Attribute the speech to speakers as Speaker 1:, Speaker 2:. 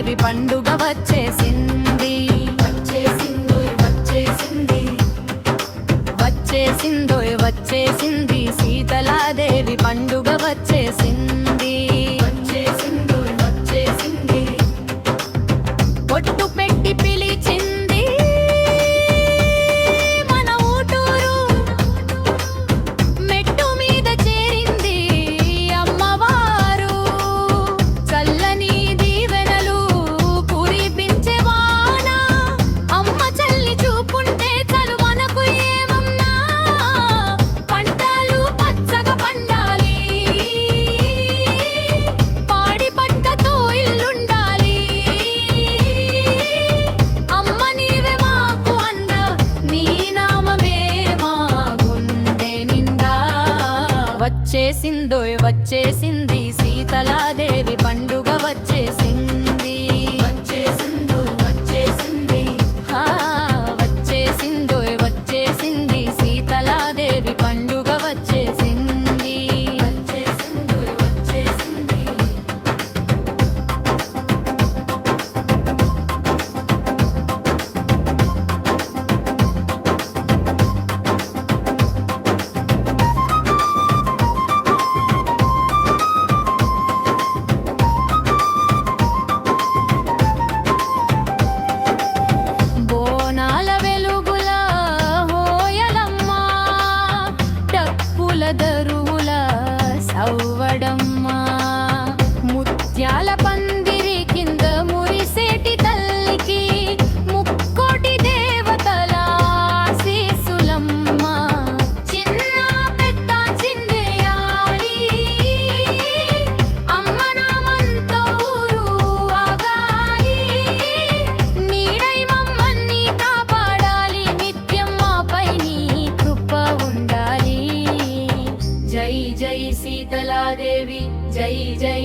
Speaker 1: సీతలాదేవి పండుగ వచ్చేసింది. వచ్చేసిందోయ్ వచ్చేసింది సీతలాదేవి పండుగ వచ్చేసింది. పొట్టు పెట్టి పిలిచింది మన ఊటూరు, మెట్టు మీద చేరింది అమ్మవారు. చల్లని దీవెనలు కురిపించే వాన, అమ్మ చల్లి చూపుంటే చలు మనకు ఏమన్నా. పంటలు పచ్చగా పండాలి, పాడి పంటతో ఇల్లుండాలి. అమ్మ నీవే మాకు అండ, నీ నామమే మా గుండె నిండా. వచ్చేసిందోయ్ వచ్చేసింది సీతలాదేవి పండుగ వచ్చేసింది. ఆ, వచ్చేసిందోయ్ వచ్చేసింది సీతలాదేవి పండుగ వచ్చేసింది. బోనాల వెలుగుల హోయలమ్మ, డప్పుల దరువుల సవ్వడమ్మ. ముత్యాల పందిరి కింద మురిసేటి తల్లికి ముక్కోటి దేవతల ఆశీస్సులమ్మ. చిన్న పెద్ద చిందేయాలి, అమ్మ నామంతో ఊరు ఆగాలి. నీడై మమ్మల్ని కాపాడాలి, నిత్యం మాపై నీ కృప ఉండాలి. జై జై సీతలాదేవి, జై జై